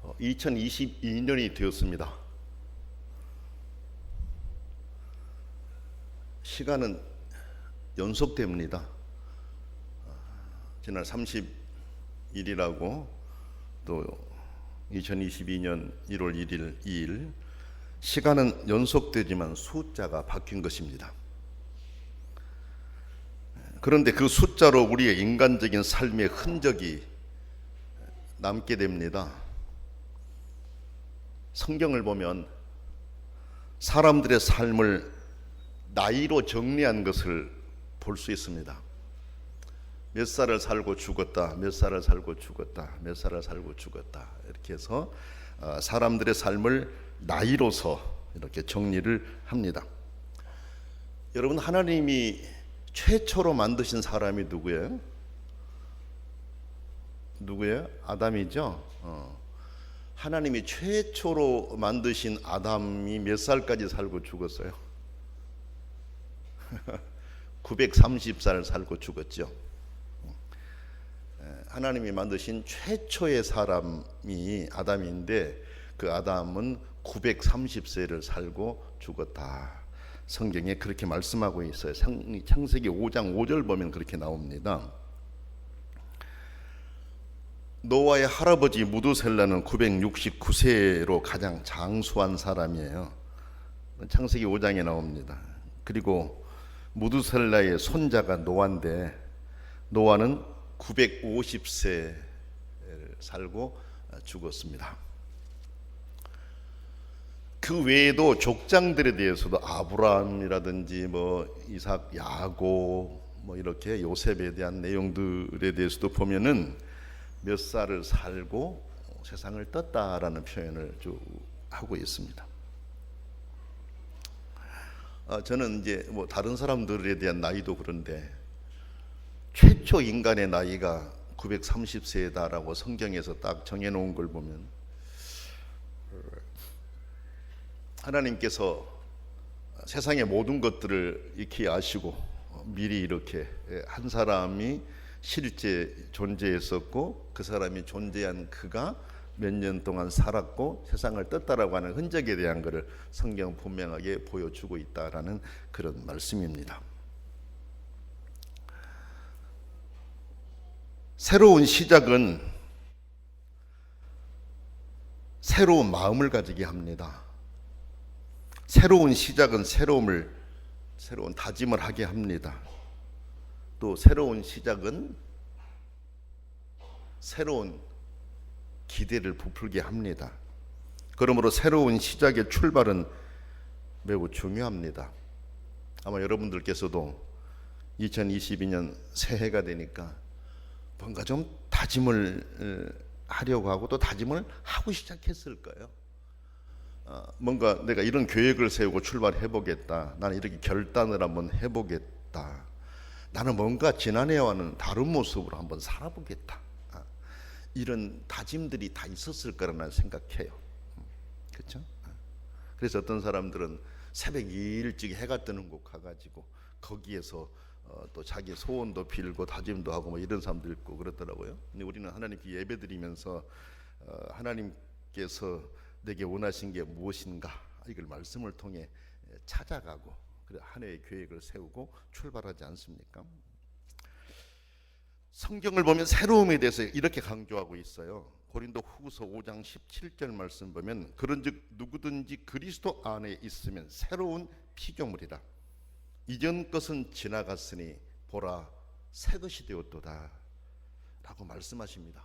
2022년이 되었습니다. 시간은 연속됩니다. 지난 30일이라고 또 2022년 1월 1일 2일 시간은 연속되지만 숫자가 바뀐 것입니다. 그런데 그 숫자로 우리의 인간적인 삶의 흔적이 남게 됩니다. 성경을 보면 사람들의 삶을 나이로 정리한 것을 볼 수 있습니다. 몇 살을 살고 죽었다, 몇 살을 살고 죽었다, 몇 살을 살고 죽었다, 이렇게 해서 사람들의 삶을 나이로서 이렇게 정리를 합니다. 여러분, 하나님이 최초로 만드신 사람이 누구예요? 누구예요? 아담이죠. 하나님이 최초로 만드신 아담이 몇 살까지 살고 죽었어요? 930살 살고 죽었죠. 하나님이 만드신 최초의 사람이 아담인데 그 아담은 930세를 살고 죽었다. 성경에 그렇게 말씀하고 있어요. 창세기 5장 5절 보면 그렇게 나옵니다. 노아의 할아버지 무두셀라는 969세로 가장 장수한 사람이에요. 창세기 5장에 나옵니다. 그리고 무두셀라의 손자가 노아인데 노아는 950세를 살고 죽었습니다. 그 외에도 족장들에 대해서도 아브라함이라든지 이삭, 야곱 이렇게 요셉에 대한 내용들에 대해서도 보면은 몇 살을 살고 세상을 떴다라는 표현을 쭉 하고 있습니다. 저는 이제 다른 사람들에 대한 나이도 그런데 최초 인간의 나이가 930세다라고 성경에서 딱 정해놓은 걸 보면 하나님께서 세상의 모든 것들을 익히 아시고 미리 이렇게 한 사람이 실제 존재했었고 그 사람이 존재한 그가 몇 년 동안 살았고 세상을 떴다라고 하는 흔적에 대한 것을 성경 분명하게 보여주고 있다라는 그런 말씀입니다. 새로운 시작은 새로운 마음을 가지게 합니다. 새로운 시작은 새로운 다짐을 하게 합니다. 또 새로운 시작은 새로운 기대를 부풀게 합니다. 그러므로 새로운 시작의 출발은 매우 중요합니다. 아마 여러분들께서도 2022년 새해가 되니까 뭔가 좀 다짐을 하려고 하고 또 다짐을 하고 시작했을 거예요. 뭔가 내가 이런 계획을 세우고 출발해 보겠다. 나는 이렇게 결단을 한번 해보겠다. 나는 뭔가 지난해와는 다른 모습으로 한번 살아보겠다. 이런 다짐들이 다 있었을 거라는 생각해요. 그렇죠? 그래서 어떤 사람들은 새벽 일찍 해가 뜨는 곳 가가지고 거기에서 또 자기 소원도 빌고 다짐도 하고 이런 사람도 있고 그렇더라고요. 근데 우리는 하나님께 예배드리면서 하나님께서 내게 원하신 게 무엇인가 이걸 말씀을 통해 찾아가고 한 해의 계획을 세우고 출발하지 않습니까? 성경을 보면 새로움에 대해서 이렇게 강조하고 있어요. 고린도 후서 5장 17절 말씀 보면 그런즉 누구든지 그리스도 안에 있으면 새로운 피조물이라. 이전 것은 지나갔으니 보라 새 것이 되었도다 라고 말씀하십니다.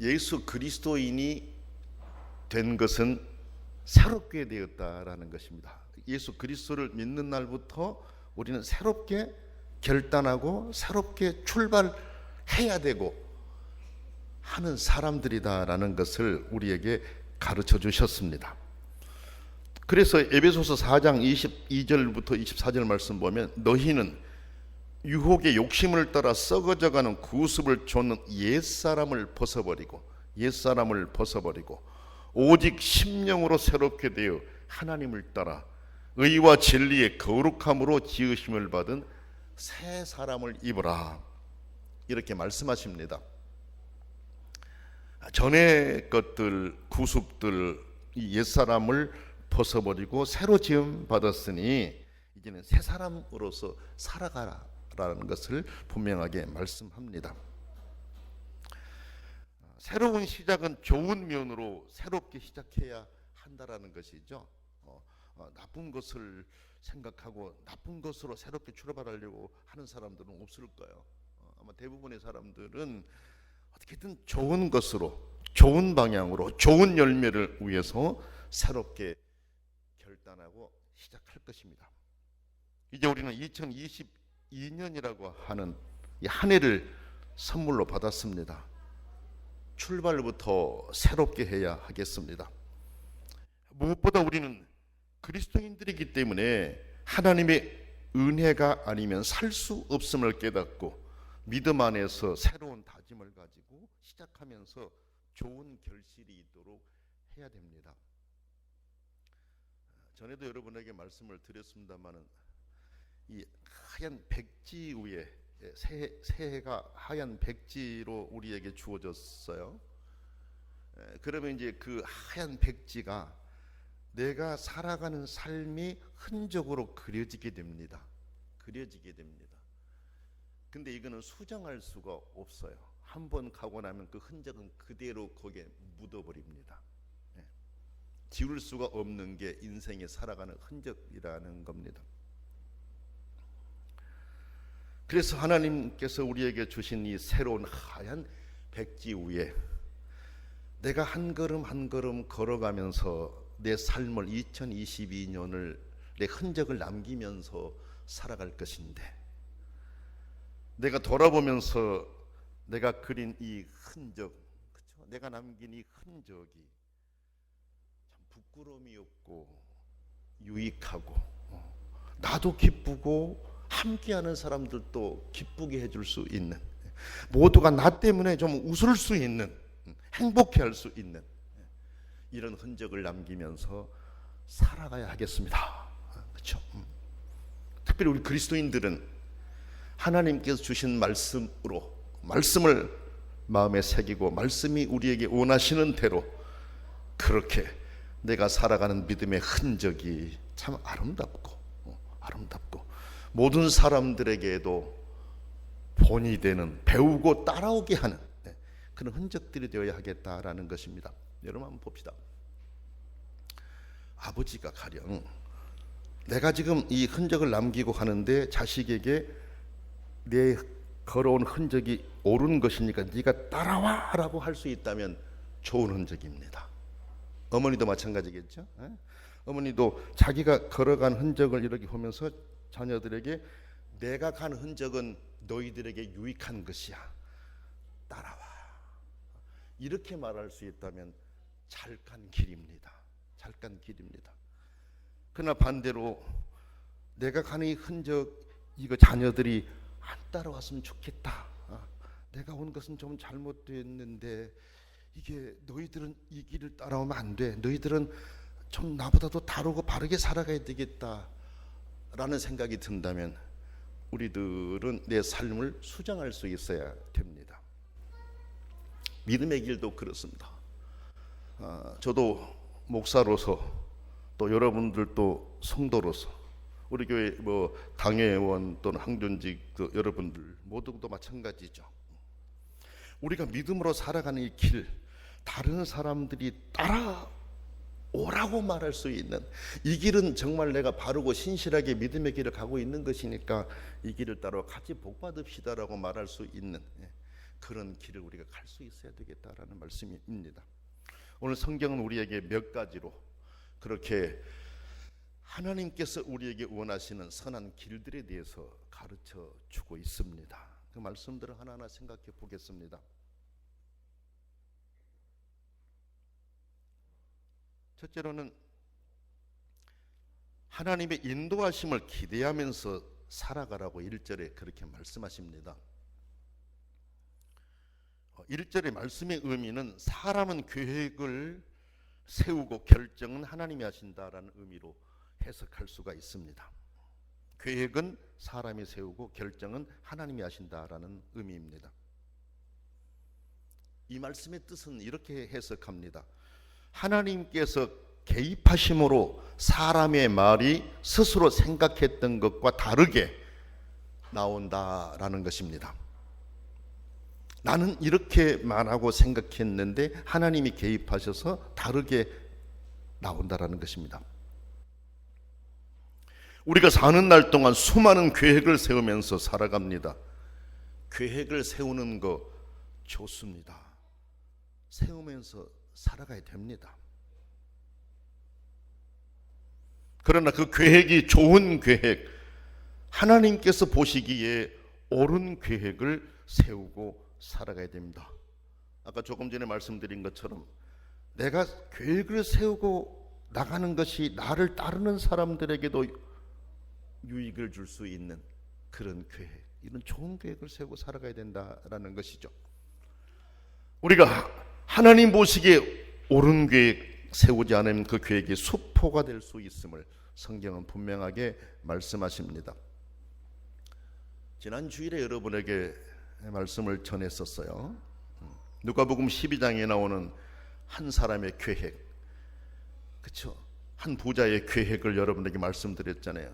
예수 그리스도인이 된 것은 새롭게 되었다라는 것입니다. 예수 그리스도를 믿는 날부터 우리는 새롭게 결단하고 새롭게 출발해야 되고 하는 사람들이다라는 것을 우리에게 가르쳐 주셨습니다. 그래서 에베소서 4장 22절부터 24절 말씀 보면 너희는 유혹의 욕심을 따라 썩어져가는 구습을 좇는 옛사람을 벗어버리고 오직 심령으로 새롭게 되어 하나님을 따라 의와 진리의 거룩함으로 지으심을 받은 새 사람을 입으라 이렇게 말씀하십니다. 전의 것들, 구습들, 이 옛사람을 벗어버리고 새로 지음 받았으니 이제는 새 사람으로서 살아가라라는 것을 분명하게 말씀합니다. 새로운 시작은 좋은 면으로 새롭게 시작해야 한다라는 것이죠. 나쁜 것을 생각하고 나쁜 것으로 새롭게 출발하려고 하는 사람들은 없을 거예요. 아마 대부분의 사람들은 어떻게든 좋은 것으로, 좋은 방향으로, 좋은 열매를 위해서 새롭게 결단하고 시작할 것입니다. 이제 우리는 2022년이라고 하는 이 한 해를 선물로 받았습니다. 출발부터 새롭게 해야 하겠습니다. 무엇보다 우리는 그리스도인들이기 때문에 하나님의 은혜가 아니면 살 수 없음을 깨닫고 믿음 안에서 새로운 다짐을 가지고 시작하면서 좋은 결실이 있도록 해야 됩니다. 전에도 여러분에게 말씀을 드렸습니다마는 이 하얀 백지 위에 새해가 하얀 백지로 우리에게 주어졌어요. 그러면 이제 그 하얀 백지가 내가 살아가는 삶이 흔적으로 그려지게 됩니다. 그려지게 됩니다. 근데 이거는 수정할 수가 없어요. 한번 가고 나면 그 흔적은 그대로 거기에 묻어버립니다. 지울 수가 없는 게 인생에 살아가는 흔적이라는 겁니다. 그래서 하나님께서 우리에게 주신 이 새로운 하얀 백지 위에 내가 한 걸음 한 걸음 걸어가면서 내 삶을 2022년을 내 흔적을 남기면서 살아갈 것인데, 내가 돌아보면서 내가 그린 이 흔적, 그렇죠? 내가 남긴 이 흔적이 참 부끄러움이 없고 유익하고 나도 기쁘고 함께하는 사람들도 기쁘게 해줄 수 있는, 모두가 나 때문에 좀 웃을 수 있는, 행복해할 수 있는 이런 흔적을 남기면서 살아가야 하겠습니다. 그렇죠? 특별히 우리 그리스도인들은 하나님께서 주신 말씀으로 말씀을 마음에 새기고 말씀이 우리에게 원하시는 대로 그렇게 내가 살아가는 믿음의 흔적이 참 아름답고 모든 사람들에게도 본이 되는, 배우고 따라오게 하는 그런 흔적들이 되어야 하겠다라는 것입니다. 여러분 한번 봅시다. 아버지가 가령 내가 지금 이 흔적을 남기고 하는데 자식에게 내 걸어온 흔적이 옳은 것이니까 네가 따라와 라고 할 수 있다면 좋은 흔적입니다. 어머니도 마찬가지겠죠. 어머니도 자기가 걸어간 흔적을 이렇게 보면서 자녀들에게 내가 간 흔적은 너희들에게 유익한 것이야, 따라와, 이렇게 말할 수 있다면 잘 간 길입니다. 잘 간 길입니다. 그러나 반대로 내가 가는 이 흔적, 이거 자녀들이 안 따라왔으면 좋겠다, 내가 온 것은 좀 잘못됐는데 이게 너희들은 이 길을 따라오면 안 돼, 너희들은 좀 나보다도 다르고 바르게 살아가야 되겠다 라는 생각이 든다면 우리들은 내 삶을 수정할 수 있어야 됩니다. 믿음의 길도 그렇습니다. 저도 목사로서 또 여러분들도 성도로서 우리 교회 뭐 당회원 또는 항존직 여러분들 모두도 마찬가지죠. 우리가 믿음으로 살아가는 이 길, 다른 사람들이 따라오라고 말할 수 있는, 이 길은 정말 내가 바르고 신실하게 믿음의 길을 가고 있는 것이니까 이 길을 따라 같이 복 받읍시다라고 말할 수 있는 그런 길을 우리가 갈 수 있어야 되겠다라는 말씀입니다. 오늘 성경은 우리에게 몇 가지로 그렇게 하나님께서 우리에게 원하시는 선한 길들에 대해서 가르쳐 주고 있습니다. 그 말씀들을 하나하나 생각해 보겠습니다. 첫째로는 하나님의 인도하심을 기대하면서 살아가라고 1절에 그렇게 말씀하십니다. 1절의 말씀의 의미는 사람은 계획을 세우고 결정은 하나님이 하신다라는 의미로 해석할 수가 있습니다. 계획은 사람이 세우고 결정은 하나님이 하신다라는 의미입니다. 이 말씀의 뜻은 이렇게 해석합니다. 하나님께서 개입하심으로 사람의 말이 스스로 생각했던 것과 다르게 나온다라는 것입니다. 나는 이렇게 말하고 생각했는데 하나님이 개입하셔서 다르게 나온다라는 것입니다. 우리가 사는 날 동안 수많은 계획을 세우면서 살아갑니다. 계획을 세우는 거 좋습니다. 세우면서 살아가야 됩니다. 그러나 그 계획이 좋은 계획, 하나님께서 보시기에 옳은 계획을 세우고 살아가야 됩니다. 아까 조금 전에 말씀드린 것처럼 내가 계획을 세우고 나가는 것이 나를 따르는 사람들에게도 유익을 줄 수 있는 그런 계획, 이런 좋은 계획을 세우고 살아가야 된다라는 것이죠. 우리가 하나님 보시기에 옳은 계획 세우지 않으면 그 계획이 수포가 될 수 있음을 성경은 분명하게 말씀하십니다. 지난 주일에 여러분에게 말씀을 전했었어요. 누가복음 12장에 나오는 한 사람의 계획, 그렇죠? 한 부자의 계획을 여러분에게 말씀드렸잖아요.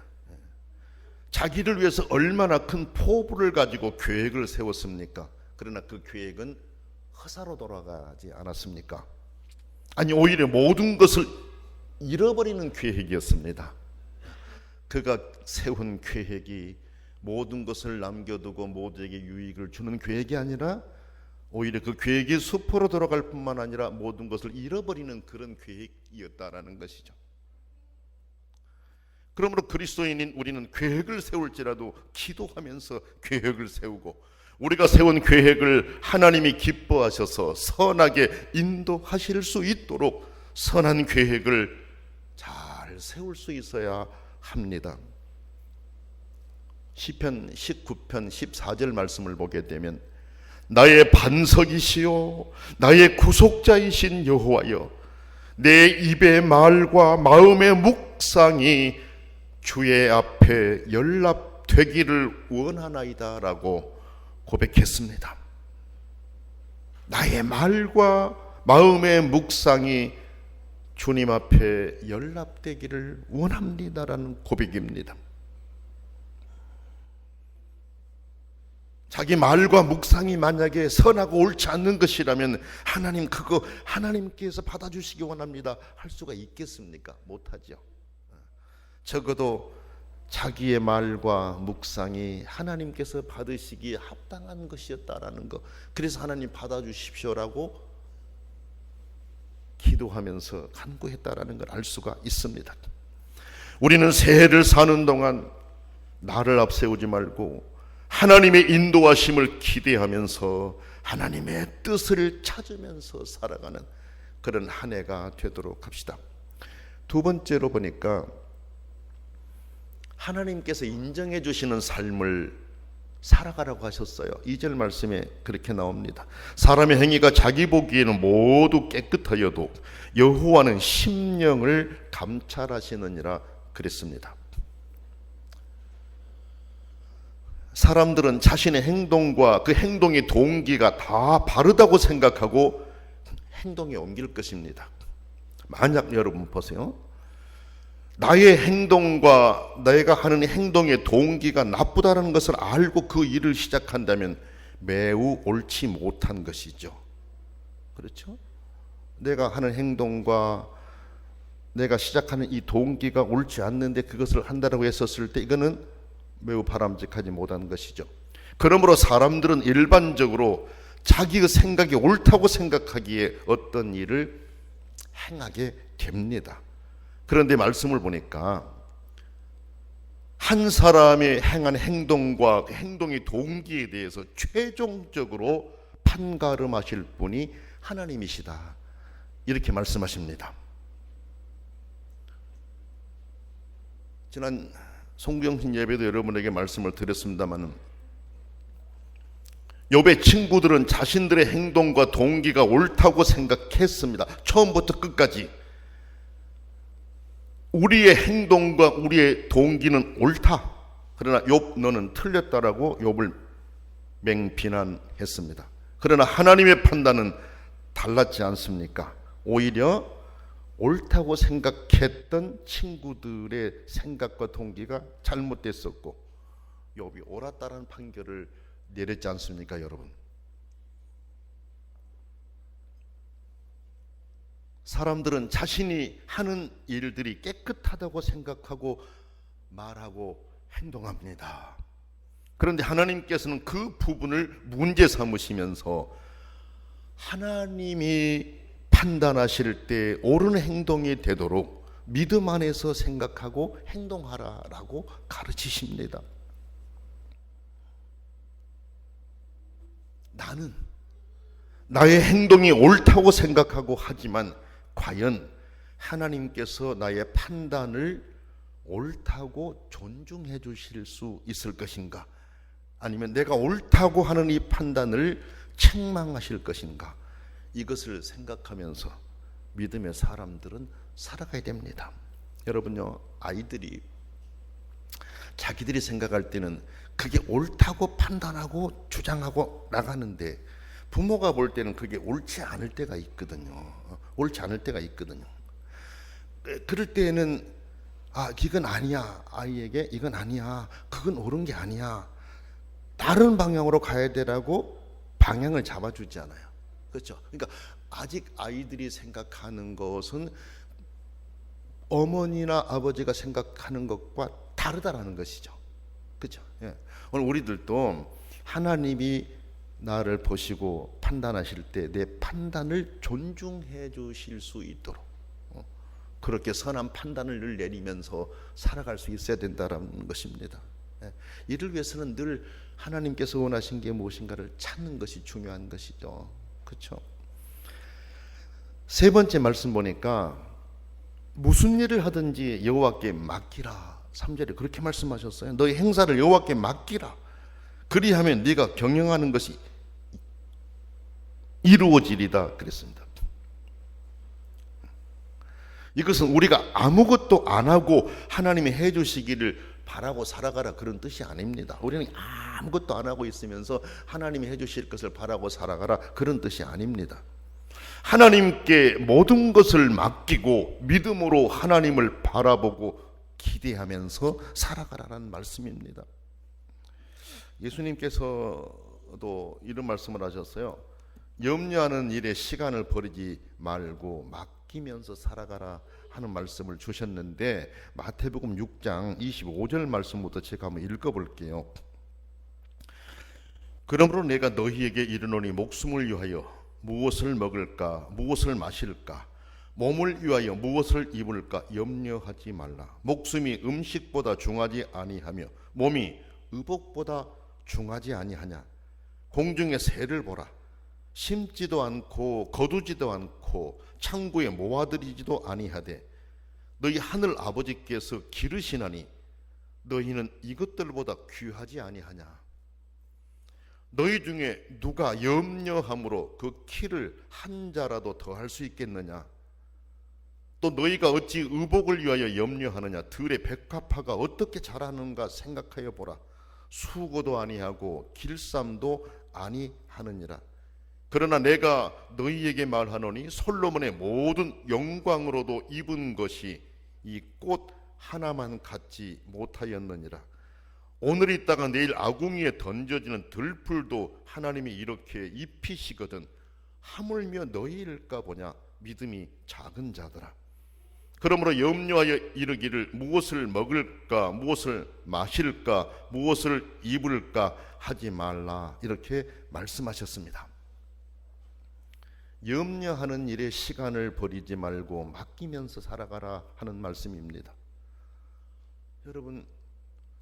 자기를 위해서 얼마나 큰 포부를 가지고 계획을 세웠습니까? 그러나 그 계획은 허사로 돌아가지 않았습니까? 아니, 오히려 모든 것을 잃어버리는 계획이었습니다. 그가 세운 계획이 모든 것을 남겨두고 모두에게 유익을 주는 계획이 아니라 오히려 그 계획이 수포로 돌아갈 뿐만 아니라 모든 것을 잃어버리는 그런 계획이었다라는 것이죠. 그러므로 그리스도인인 우리는 계획을 세울지라도 기도하면서 계획을 세우고, 우리가 세운 계획을 하나님이 기뻐하셔서 선하게 인도하실 수 있도록 선한 계획을 잘 세울 수 있어야 합니다. 시편 19편 14절 말씀을 보게 되면 나의 반석이시요 나의 구속자이신 여호와여, 내 입의 말과 마음의 묵상이 주의 앞에 연락되기를 원하나이다 라고 고백했습니다. 나의 말과 마음의 묵상이 주님 앞에 연락되기를 원합니다라는 고백입니다. 자기 말과 묵상이 만약에 선하고 옳지 않는 것이라면 하나님 그거 하나님께서 받아주시기 원합니다 할 수가 있겠습니까? 못하죠. 적어도 자기의 말과 묵상이 하나님께서 받으시기에 합당한 것이었다라는 것, 그래서 하나님 받아주십시오라고 기도하면서 간구했다라는 걸 알 수가 있습니다. 우리는 새해를 사는 동안 나를 앞세우지 말고 하나님의 인도하심을 기대하면서 하나님의 뜻을 찾으면서 살아가는 그런 한 해가 되도록 합시다. 두 번째로 보니까 하나님께서 인정해 주시는 삶을 살아가라고 하셨어요. 2절 말씀에 그렇게 나옵니다. 사람의 행위가 자기 보기에는 모두 깨끗하여도 여호와는 심령을 감찰하시느니라 그랬습니다. 사람들은 자신의 행동과 그 행동의 동기가 다 바르다고 생각하고 행동에 옮길 것입니다. 만약 여러분 보세요, 나의 행동과 내가 하는 행동의 동기가 나쁘다는 것을 알고 그 일을 시작한다면 매우 옳지 못한 것이죠. 그렇죠? 내가 하는 행동과 내가 시작하는 이 동기가 옳지 않는데 그것을 한다고 했었을 때 이거는 매우 바람직하지 못한 것이죠. 그러므로 사람들은 일반적으로 자기의 생각이 옳다고 생각하기에 어떤 일을 행하게 됩니다. 그런데 말씀을 보니까 한 사람이 행한 행동과 행동의 동기에 대해서 최종적으로 판가름하실 분이 하나님이시다, 이렇게 말씀하십니다. 지난 송정신 예배도 여러분에게 말씀을 드렸습니다만 욥의 친구들은 자신들의 행동과 동기가 옳다고 생각했습니다. 처음부터 끝까지 우리의 행동과 우리의 동기는 옳다, 그러나 욥 너는 틀렸다라고 욥을 맹비난했습니다. 그러나 하나님의 판단은 달랐지 않습니까? 오히려 옳다고 생각했던 친구들의 생각과 동기가 잘못됐었고 욥이 옳았다는 판결을 내렸지 않습니까, 여러분? 사람들은 자신이 하는 일들이 깨끗하다고 생각하고 말하고 행동합니다. 그런데 하나님께서는 그 부분을 문제 삼으시면서 하나님이 판단하실 때 옳은 행동이 되도록 믿음 안에서 생각하고 행동하라라고 가르치십니다. 나는 나의 행동이 옳다고 생각하고 하지만 과연 하나님께서 나의 판단을 옳다고 존중해 주실 수 있을 것인가? 아니면 내가 옳다고 하는 이 판단을 책망하실 것인가? 이것을 생각하면서 믿음의 사람들은 살아가야 됩니다. 여러분요, 아이들이 자기들이 생각할 때는 그게 옳다고 판단하고 주장하고 나가는데 부모가 볼 때는 그게 옳지 않을 때가 있거든요. 옳지 않을 때가 있거든요. 그럴 때는 이건 아니야. 아이에게 이건 아니야. 그건 옳은 게 아니야. 다른 방향으로 가야 되라고 방향을 잡아주지 않아요. 그렇죠? 그러니까 아직 아이들이 생각하는 것은 어머니나 아버지가 생각하는 것과 다르다라는 것이죠. 그렇죠? 예. 오늘 우리들도 하나님이 나를 보시고 판단하실 때 내 판단을 존중해 주실 수 있도록 그렇게 선한 판단을 늘 내리면서 살아갈 수 있어야 된다는 것입니다. 이를 위해서는 늘 하나님께서 원하신 게 무엇인가를 찾는 것이 중요한 것이죠. 그렇죠? 세 번째 말씀 보니까 무슨 일을 하든지 여호와께 맡기라. 3절에 그렇게 말씀하셨어요. 너희 행사를 여호와께 맡기라. 그리하면 네가 경영하는 것이 이루어지리다 그랬습니다. 이것은 우리가 아무것도 안 하고 하나님이 해주시기를 바라고 살아가라 그런 뜻이 아닙니다. 우리는 아무것도 안 하고 있으면서 하나님이 해주실 것을 바라고 살아가라 그런 뜻이 아닙니다. 하나님께 모든 것을 맡기고 믿음으로 하나님을 바라보고 기대하면서 살아가라는 말씀입니다. 예수님께서도 이런 말씀을 하셨어요. 염려하는 일에 시간을 버리지 말고 맡기면서 살아가라 하는 말씀을 주셨는데 마태복음 6장 25절 말씀부터 제가 한번 읽어볼게요. 그러므로 내가 너희에게 이르노니 목숨을 위하여 무엇을 먹을까 무엇을 마실까 몸을 위하여 무엇을 입을까 염려하지 말라. 목숨이 음식보다 중하지 아니하며 몸이 의복보다 중하지 아니하냐. 공중의 새를 보라. 심지도 않고 거두지도 않고 창고에 모아들이지도 아니하되 너희 하늘 아버지께서 기르시나니 너희는 이것들보다 귀하지 아니하냐. 너희 중에 누가 염려함으로 그 키를 한 자라도 더할 수 있겠느냐. 또 너희가 어찌 의복을 위하여 염려하느냐. 들의 백합화가 어떻게 자라는가 생각하여 보라. 수고도 아니하고 길쌈도 아니하느니라. 그러나 내가 너희에게 말하노니 솔로몬의 모든 영광으로도 입은 것이 이 꽃 하나만 갖지 못하였느니라. 오늘 있다가 내일 아궁이에 던져지는 들풀도 하나님이 이렇게 입히시거든 하물며 너희일까 보냐. 믿음이 작은 자들아. 그러므로 염려하여 이르기를 무엇을 먹을까 무엇을 마실까 무엇을 입을까 하지 말라. 이렇게 말씀하셨습니다. 염려하는 일에 시간을 버리지 말고 맡기면서 살아가라 하는 말씀입니다. 여러분,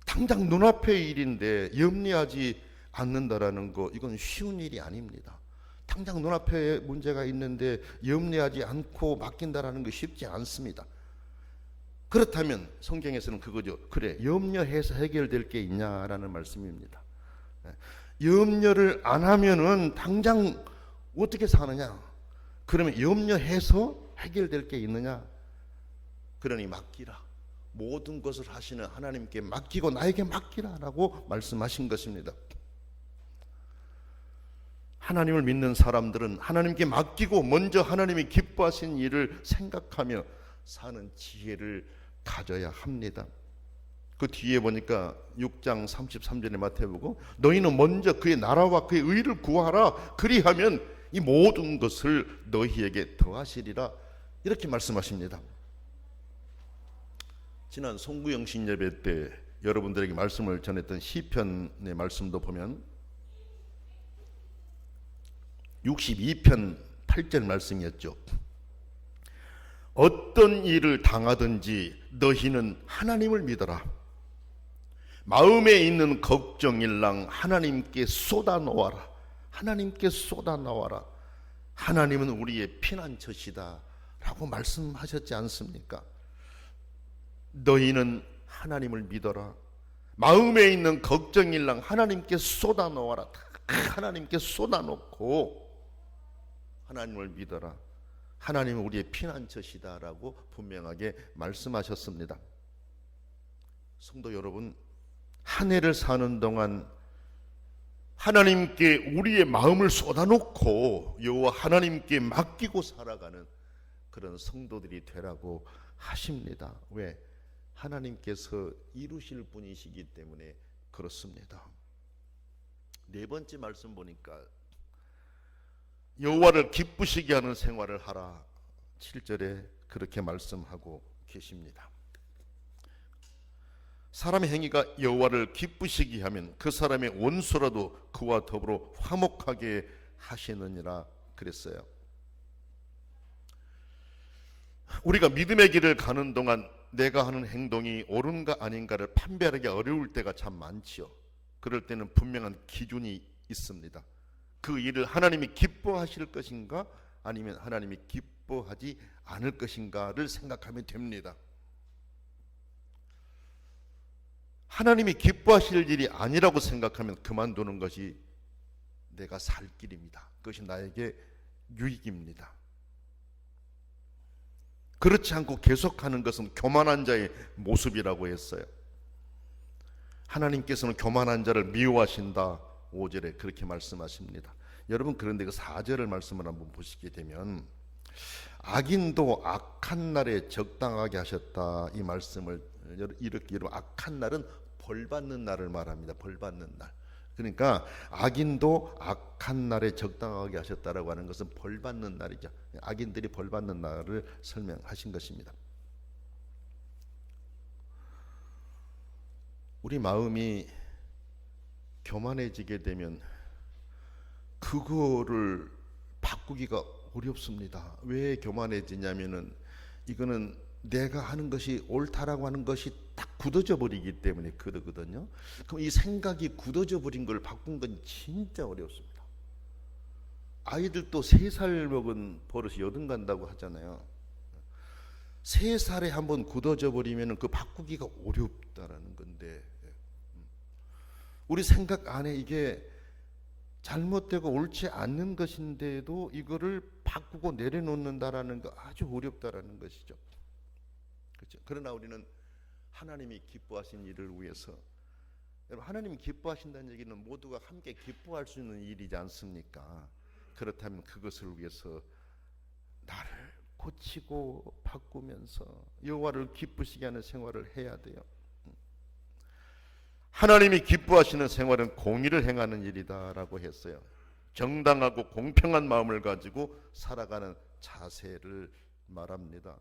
당장 눈앞의 일인데 염려하지 않는다라는 거, 이건 쉬운 일이 아닙니다. 당장 눈앞에 문제가 있는데 염려하지 않고 맡긴다라는 거 쉽지 않습니다. 그렇다면 성경에서는 그거죠. 그래, 염려해서 해결될 게 있냐라는 말씀입니다. 염려를 안 하면은 당장 어떻게 사느냐? 그러면 염려해서 해결될 게 있느냐? 그러니 맡기라. 모든 것을 하시는 하나님께 맡기고 나에게 맡기라라고 말씀하신 것입니다. 하나님을 믿는 사람들은 하나님께 맡기고 먼저 하나님이 기뻐하신 일을 생각하며 사는 지혜를 가져야 합니다. 그 뒤에 보니까 6장 33절에 마태복음, 너희는 먼저 그의 나라와 그의 의를 구하라. 그리하면 이 모든 것을 너희에게 더하시리라. 이렇게 말씀하십니다. 지난 송구영신 예배 때 여러분들에게 말씀을 전했던 시편의 말씀도 보면 62편 8절 말씀이었죠. 어떤 일을 당하든지 너희는 하나님을 믿어라. 마음에 있는 걱정일랑 하나님께 쏟아놓아라. 하나님께 쏟아놓아라. 하나님은 우리의 피난처시다 라고 말씀하셨지 않습니까? 너희는 하나님을 믿어라. 마음에 있는 걱정일랑 하나님께 쏟아놓아라. 하나님께 쏟아놓고 하나님을 믿어라. 하나님은 우리의 피난처시다 라고 분명하게 말씀하셨습니다. 성도 여러분, 한 해를 사는 동안 하나님께 우리의 마음을 쏟아놓고 여호와 하나님께 맡기고 살아가는 그런 성도들이 되라고 하십니다. 왜? 하나님께서 이루실 분이시기 때문에 그렇습니다. 네 번째 말씀 보니까 여호와를 기쁘시게 하는 생활을 하라. 7절에 그렇게 말씀하고 계십니다. 사람의 행위가 여호와를 기쁘시게 하면 그 사람의 원수라도 그와 더불어 화목하게 하시느니라 그랬어요. 우리가 믿음의 길을 가는 동안 내가 하는 행동이 옳은가 아닌가를 판별하기 어려울 때가 참 많지요. 그럴 때는 분명한 기준이 있습니다. 그 일을 하나님이 기뻐하실 것인가 아니면 하나님이 기뻐하지 않을 것인가를 생각하면 됩니다. 하나님이 기뻐하실 일이 아니라고 생각하면 그만두는 것이 내가 살 길입니다. 그것이 나에게 유익입니다. 그렇지 않고 계속하는 것은 교만한 자의 모습이라고 했어요. 하나님께서는 교만한 자를 미워하신다. 5절에 그렇게 말씀하십니다. 여러분, 그런데 그 4절을 말씀을 한번 보시게 되면 악인도 악한 날에 적당하게 하셨다. 이 말씀을 이렇게 여러분, 악한 날은 벌 받는 날을 말합니다. 벌 받는 날. 그러니까 악인도 악한 날에 적당하게 하셨다라고 하는 것은 벌 받는 날이죠. 악인들이 벌 받는 날을 설명하신 것입니다. 우리 마음이 교만해지게 되면 그거를 바꾸기가 어렵습니다. 왜 교만해지냐면은 이거는 내가 하는 것이 옳다라고 하는 것이 딱 굳어져 버리기 때문에 그러거든요. 그럼 이 생각이 굳어져 버린 걸 바꾼 건 진짜 어렵습니다. 아이들도 3살 먹은 버릇이 여든 간다고 하잖아요. 3살에 한번 굳어져 버리면 그 바꾸기가 어렵다라는 건데, 우리 생각 안에 이게 잘못되고 옳지 않는 것인데도 이거를 바꾸고 내려놓는다라는 거 아주 어렵다라는 것이죠. 그렇죠? 그러나 우리는 하나님이 기뻐하신 일을 위해서, 여러분, 하나님이 기뻐하신다는 얘기는 모두가 함께 기뻐할 수 있는 일이지 않습니까? 그렇다면 그것을 위해서 나를 고치고 바꾸면서 여호와를 기쁘시게 하는 생활을 해야 돼요. 하나님이 기뻐하시는 생활은 공의를 행하는 일이다라고 했어요. 정당하고 공평한 마음을 가지고 살아가는 자세를 말합니다.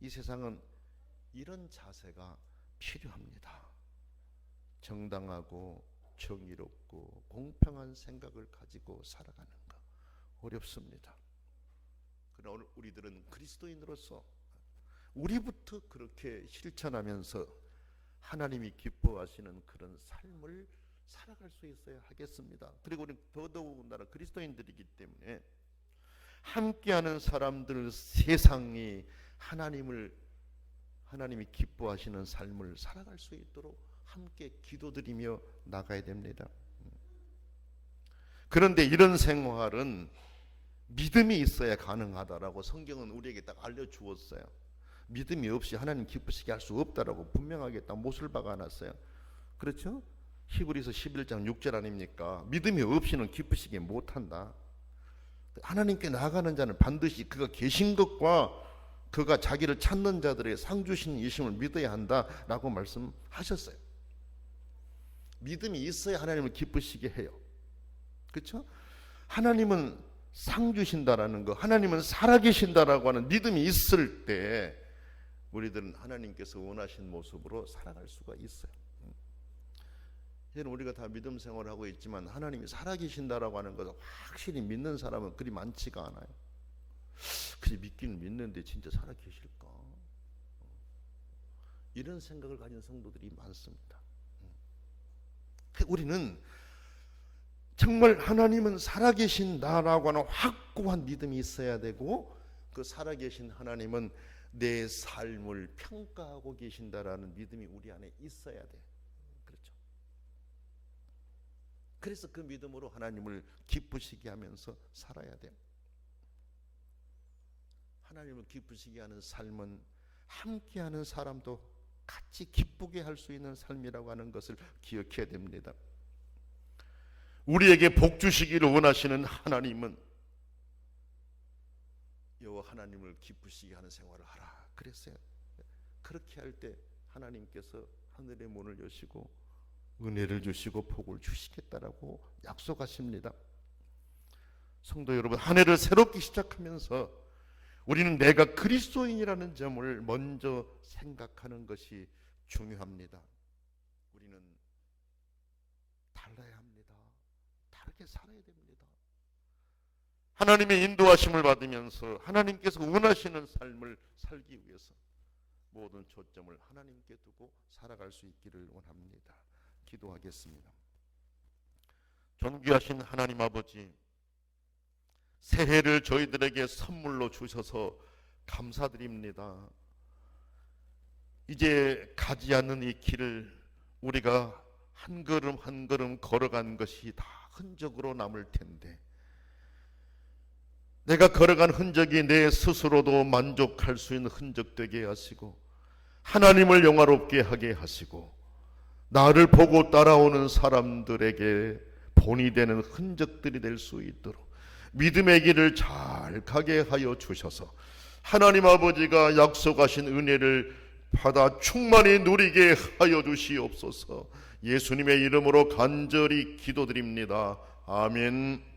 이 세상은 이런 자세가 필요합니다. 정당하고 정의롭고 공평한 생각을 가지고 살아가는 거 어렵습니다. 그러나 오늘 우리들은 그리스도인으로서 우리부터 그렇게 실천하면서 하나님이 기뻐하시는 그런 삶을 살아갈 수 있어야 하겠습니다. 그리고 우리는 더더군다나 그리스도인들이기 때문에 함께하는 사람들, 세상이 하나님이 기뻐하시는 삶을 살아갈 수 있도록 함께 기도드리며 나가야 됩니다. 그런데 이런 생활은 믿음이 있어야 가능하다라고 성경은 우리에게 딱 알려주었어요. 믿음이 없이 하나님 기쁘시게 할 수 없다라고 분명하게 딱 못을 박아놨어요. 그렇죠? 히브리서 11장 6절 아닙니까? 믿음이 없이는 기쁘시게 못한다. 하나님께 나아가는 자는 반드시 그가 계신 것과 그가 자기를 찾는 자들의 상 주신 이심을 믿어야 한다라고 말씀하셨어요. 믿음이 있어야 하나님을 기쁘시게 해요. 그렇죠? 하나님은 상 주신다라는 거, 하나님은 살아계신다라고 하는 믿음이 있을 때 우리들은 하나님께서 원하신 모습으로 살아갈 수가 있어요. 이제는 우리가 다 믿음 생활을 하고 있지만 하나님이 살아계신다라고 하는 것을 확실히 믿는 사람은 그리 많지가 않아요. 그래, 믿기는 믿는데 진짜 살아계실까? 이런 생각을 가진 성도들이 많습니다. 우리는 정말 하나님은 살아계신다라고 하는 확고한 믿음이 있어야 되고, 그 살아계신 하나님은 내 삶을 평가하고 계신다라는 믿음이 우리 안에 있어야 돼. 그렇죠? 그래서 그 믿음으로 하나님을 기쁘시게 하면서 살아야 돼요. 하나님을 기쁘시게 하는 삶은 함께하는 사람도 같이 기쁘게 할 수 있는 삶이라고 하는 것을 기억해야 됩니다. 우리에게 복 주시기를 원하시는 하나님은 여호와 하나님을 기쁘시게 하는 생활을 하라 그랬어요. 그렇게 할 때 하나님께서 하늘의 문을 여시고 은혜를 주시고 복을 주시겠다라고 약속하십니다. 성도 여러분, 한 해를 새롭게 시작하면서 우리는 내가 그리스도인이라는 점을 먼저 생각하는 것이 중요합니다. 우리는 달라야 합니다. 다르게 살아야 됩니다. 하나님의 인도하심을 받으면서 하나님께서 원하시는 삶을 살기 위해서 모든 초점을 하나님께 두고 살아갈 수 있기를 원합니다. 기도하겠습니다. 존귀하신 하나님 아버지, 새해를 저희들에게 선물로 주셔서 감사드립니다. 이제 가지 않는 이 길을 우리가 한 걸음 한 걸음 걸어간 것이 다 흔적으로 남을 텐데, 내가 걸어간 흔적이 내 스스로도 만족할 수 있는 흔적 되게 하시고 하나님을 영화롭게 하게 하시고 나를 보고 따라오는 사람들에게 본이 되는 흔적들이 될 수 있도록 믿음의 길을 잘 가게 하여 주셔서 하나님 아버지가 약속하신 은혜를 받아 충만히 누리게 하여 주시옵소서. 예수님의 이름으로 간절히 기도드립니다. 아멘.